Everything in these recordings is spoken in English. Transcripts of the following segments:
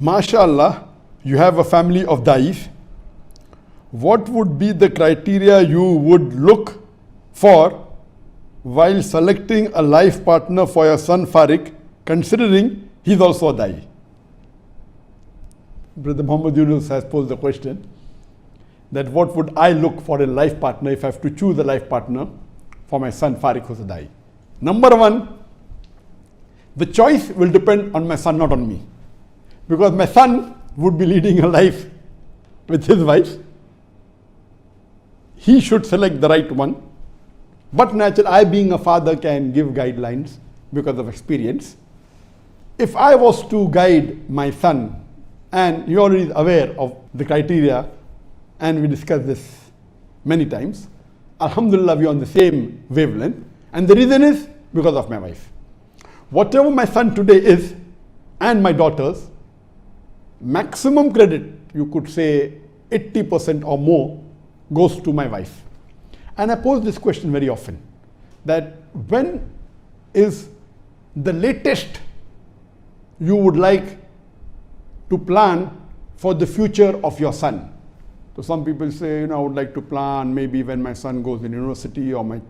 MashaAllah, you have a family of Daees. What would be the criteria you would look for while selecting a life partner for your son Fariq, considering he's also a Daee? Brother Muhammad Yunus has posed the question that what would I look for a life partner if I have to choose a life partner for my son Fariq, who's a Daee? Number one, the choice will depend on my son, not on me. Because my son would be leading a life with his wife. He should select the right one. But naturally, I being a father can give guidelines because of experience. If I was to guide my son, and he already is aware of the criteria, and we discussed this many times, Alhamdulillah, we are on the same wavelength. And the reason is because of my wife. Whatever my son today is, and my daughters, maximum credit, you could say 80% or more, goes to my wife. And I pose this question very often, that when is the latest you would like to plan for the future of your son? So some people say, I would like to plan maybe when my son goes in university or my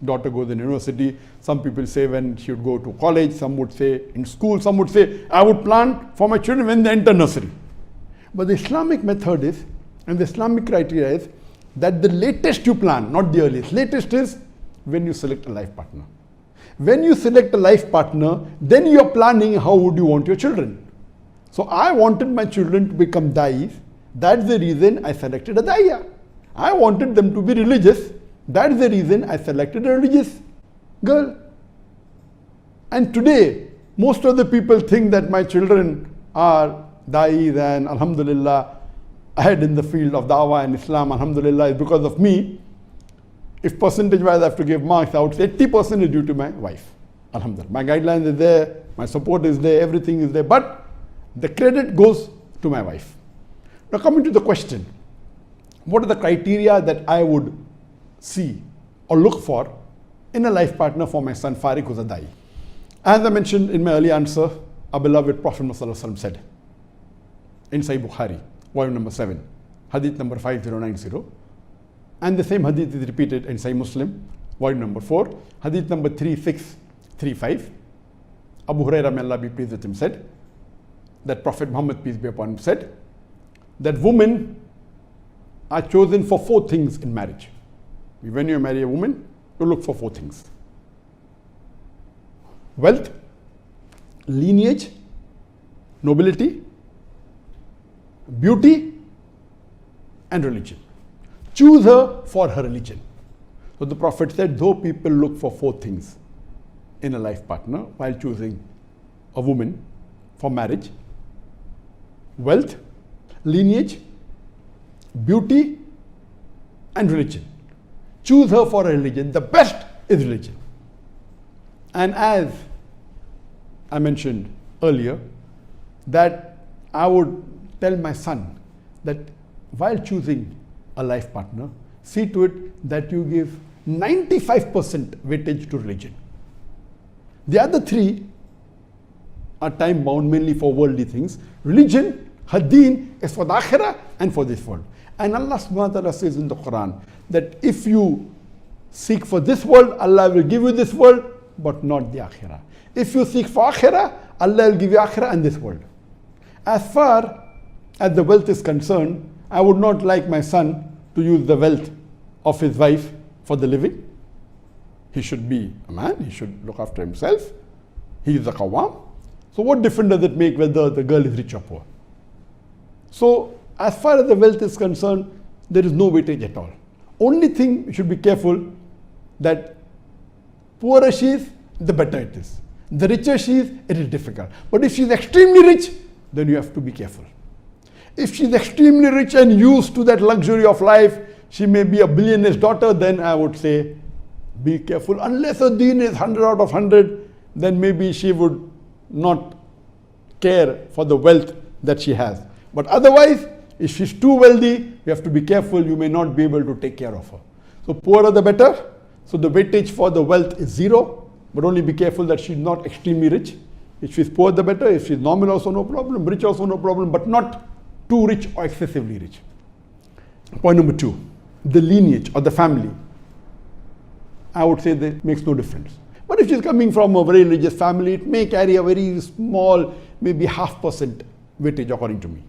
daughter goes in university. Some people say when she would go to college. Some would say in school. Some would say, I would plan for my children when they enter nursery. But the Islamic method is, and the Islamic criteria is, that the latest you plan, not the earliest. Latest is when you select a life partner. When you select a life partner, then you are planning how would you want your children. So I wanted my children to become Daees. That's the reason I selected a Daeya. I wanted them to be religious. That's the reason I selected a religious girl. And today, most of the people think that my children are Daees and Alhamdulillah, ahead in the field of Dawah and Islam, Alhamdulillah, is because of me. If percentage-wise I have to give marks, I would say 80% is due to my wife. Alhamdulillah. My guidelines is there, my support is there, everything is there, but the credit goes to my wife. Now coming to the question, what are the criteria that I would see or look for in a life partner for my son Fariq, who's a Daee? As I mentioned in my early answer, our beloved Prophet Muhammad said in Sahih Bukhari, volume number 7, hadith number 5090, and the same hadith is repeated in Sahih Muslim, volume number 4, hadith number 3635. Abu Hurairah, may Allah be pleased with him, said that Prophet Muhammad, peace be upon him, said that women are chosen for 4 things in marriage. When you marry a woman, you look for 4 things: wealth, lineage, nobility, beauty, and religion. Choose her for her religion. So the Prophet said, though people look for 4 things in a life partner while choosing a woman for marriage: wealth, lineage, beauty, and religion. Choose her for her religion. The best is religion. And as I mentioned earlier, that I would tell my son that while choosing a life partner, see to it that you give 95% weightage to religion. The other 3 are time bound, mainly for worldly things. Religion, her deen, is for the akhirah and for this world. And Allah subhanahu wa ta'ala says in the Quran that if you seek for this world, Allah will give you this world, but not the akhirah. If you seek for akhirah, Allah will give you akhirah and this world. As far as the wealth is concerned, I would not like my son to use the wealth of his wife for the living. He should be a man, he should look after himself. He is a qawwam. So what difference does it make whether the girl is rich or poor? So as far as the wealth is concerned, there is no weightage at all. Only thing you should be careful that poorer she is, the better it is. The richer she is, it is difficult. But if she is extremely rich, then you have to be careful. If she is extremely rich and used to that luxury of life, she may be a billionaire's daughter, then I would say be careful. Unless her deen is 100 out of 100, then maybe she would not care for the wealth that she has. But otherwise, if she's too wealthy, you have to be careful. You may not be able to take care of her. So poorer the better. So the weightage for the wealth is 0, but only be careful that she's not extremely rich. If she's poor, the better. If she's normal, also no problem. Rich, also no problem, but not too rich or excessively rich. Point number 2, the lineage or the family. I would say that makes no difference. But if she's coming from a very religious family, it may carry a very small, maybe 0.5% weightage according to me.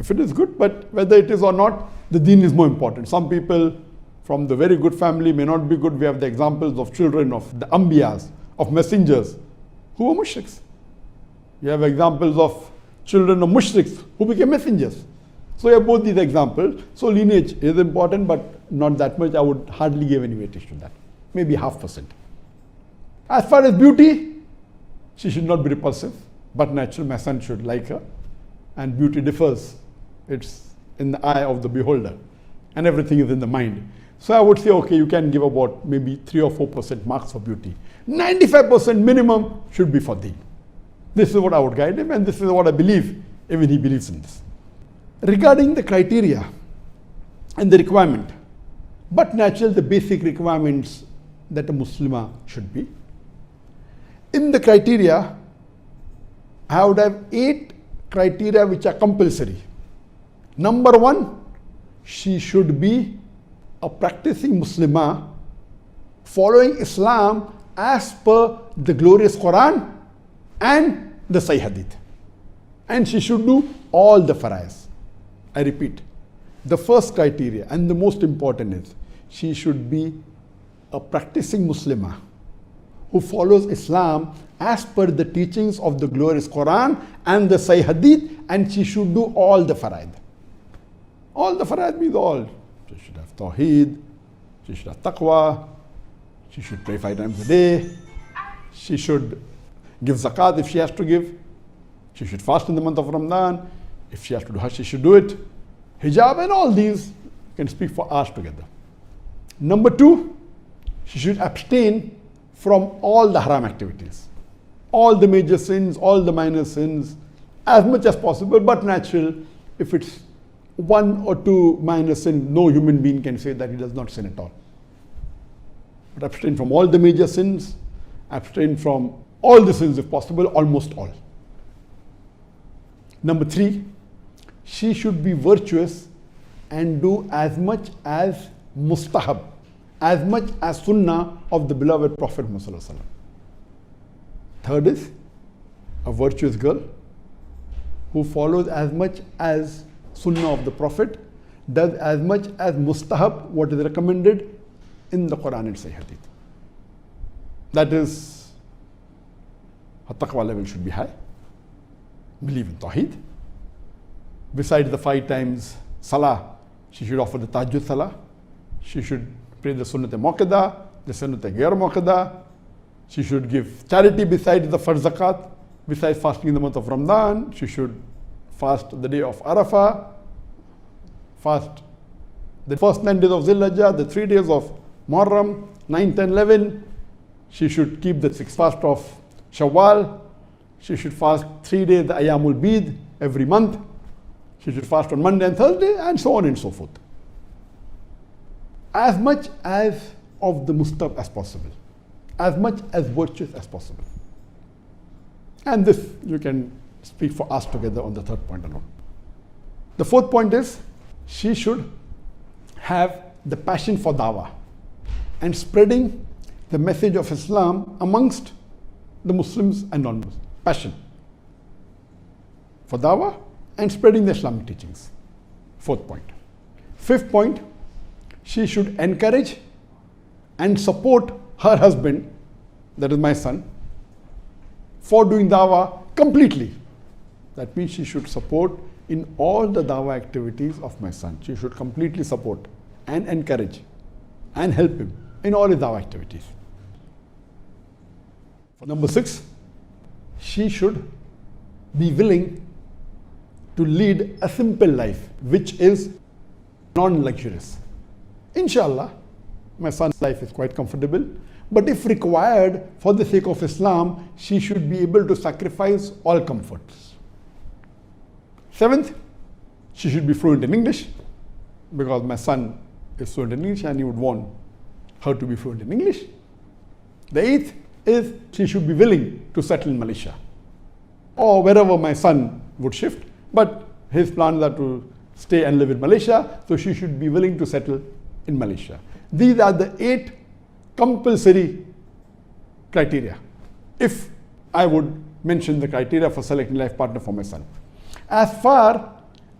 If it is good, but whether it is or not, the deen is more important. Some people from the very good family may not be good. We have the examples of children of the Ambiyas, of messengers, who were mushriks. You have examples of children of mushriks who became messengers. So you have both these examples. So lineage is important, but not that much. I would hardly give any weightage to that. Maybe 0.5%. As far as beauty, she should not be repulsive, but natural. My son should like her. And beauty differs. It's in the eye of the beholder. And everything is in the mind. So I would say, okay, you can give about maybe 3 or 4% marks for beauty. 95% minimum should be for deen. This is what I would guide him, and this is what I believe, even he believes in this. Regarding the criteria and the requirement, but natural, the basic requirements that a Muslimah should be. In the criteria, I would have 8 criteria which are compulsory. Number 1, she should be a practicing Muslimah following Islam as per the glorious Quran and the Sahih Hadith. And she should do all the fara'is. I repeat, the first criteria and the most important is she should be a practicing Muslimah who follows Islam as per the teachings of the glorious Quran and the Sahih Hadith, and she should do all the faraid. All the faraid means all. She should have Tawheed, she should have Taqwa, she should pray 5 times a day, she should give zakat if she has to give, she should fast in the month of Ramadan, if she has to do Hajj, she should do it. Hijab and all these can speak for hours together. Number 2, she should abstain from all the haram activities. All the major sins, all the minor sins, as much as possible, but natural. If it's 1 or 2 minor sins, no human being can say that he does not sin at all. But abstain from all the major sins, abstain from all the sins if possible, almost all. Number 3, she should be virtuous and do as much as mustahab, as much as sunnah of the beloved Prophet Muhammad. Third is a virtuous girl who follows as much as sunnah of the Prophet, does as much as mustahab, what is recommended in the Quran and Sahih Hadith. That is, her taqwa level should be high, believe in Tawheed. Besides the 5 times salah, she should offer the tahajjud salah, she should pray the sunnat-e-muakkada, the sunnat-e-ghair muakkada, she should give charity besides the farz zakat, besides fasting in the month of Ramadan, she should fast the day of Arafah, fast the first 9 days of Zil-Hijjah, the 3 days of Muharram, 9, 10, 11, she should keep the 6th fast of Shawwal, she should fast 3 days the Ayyamul Bid every month, she should fast on Monday and Thursday, and so on and so forth. As much as of the mustab as possible, as much as virtuous as possible. And this you can speak for us together on the 3rd point alone. The 4th point is she should have the passion for dawah and spreading the message of Islam amongst the Muslims and non-Muslims. Passion for dawah and spreading the Islamic teachings. 4th point. 5th point, she should encourage and support her husband, that is my son, for doing dawah completely. That means she should support in all the dawah activities of my son. She should completely support and encourage and help him in all his dawah activities. Number 6, she should be willing to lead a simple life, which is non-luxurious. Inshallah, my son's life is quite comfortable, but if required for the sake of Islam, she should be able to sacrifice all comforts. 7th, she should be fluent in English, because my son is fluent in English and he would want her to be fluent in English. The 8th is she should be willing to settle in Malaysia. or wherever my son would shift. But his plans are to stay and live in Malaysia, so she should be willing to settle in Malaysia. These are the 8 compulsory criteria, if I would mention the criteria for selecting life partner for my son. As far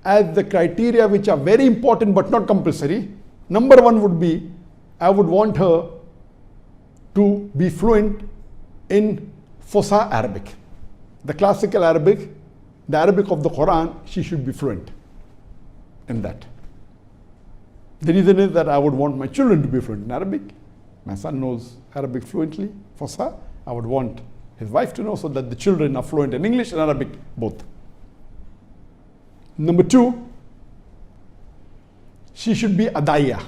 as the criteria which are very important but not compulsory, number 1 would be, I would want her to be fluent in Fusha Arabic. The classical Arabic, the Arabic of the Quran, she should be fluent in that. The reason is that I would want my children to be fluent in Arabic. My son knows Arabic fluently, Fusha. I would want his wife to know, so that the children are fluent in English and Arabic both. Number 2, she should be a Daee.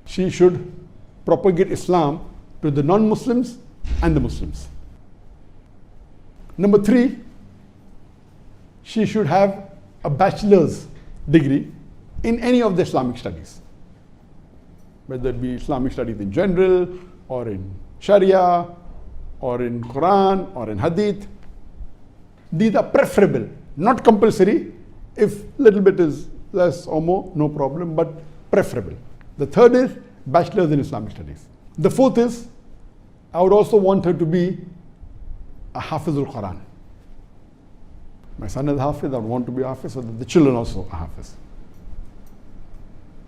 She should propagate Islam to the non-Muslims and the Muslims. Number 3, she should have a bachelor's degree in any of the Islamic studies, whether it be Islamic studies in general, or in Sharia, or in Quran, or in Hadith. These are preferable, not compulsory. If little bit is less or more, no problem, but preferable. The third is bachelor's in Islamic studies. The fourth is, I would also want her to be a Hafizul Quran. My son is Hafiz, I would want to be Hafiz, so that the children also are Hafiz.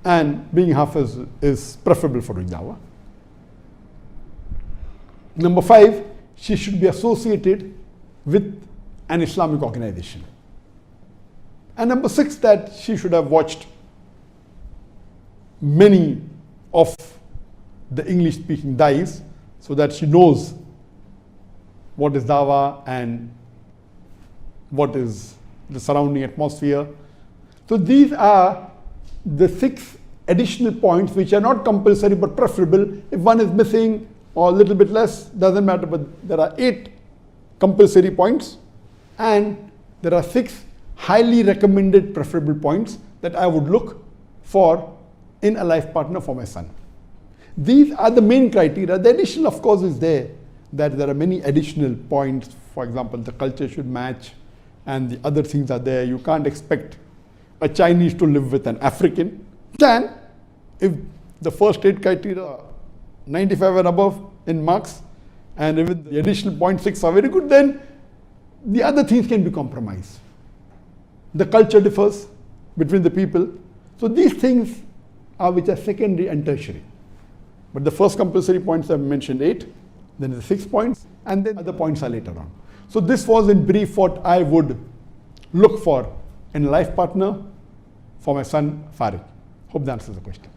And being Hafiz is preferable for doing dawah. Number 5, she should be associated with an Islamic organization. And number 6, that she should have watched many of the English-speaking Daees, so that she knows what is dawah and what is the surrounding atmosphere. So these are the 6 additional points which are not compulsory but preferable. If one is missing or a little bit less, doesn't matter, but there are 8 compulsory points and there are 6 highly recommended preferable points that I would look for in a life partner for my son. These are the main criteria. The additional, of course, is there, that there are many additional points. For example, the culture should match and the other things are there. You can't expect a Chinese to live with an African. Can, if the first 8 criteria are 95 and above in marks, and if the additional 0.6 are very good, then the other things can be compromised. The culture differs between the people. So these things are which are secondary and tertiary. But the first compulsory points I've mentioned 8, then the 6 points, and then other points are later on. So this was in brief what I would look for in a life partner for my son Fariq. Hope that answers the question.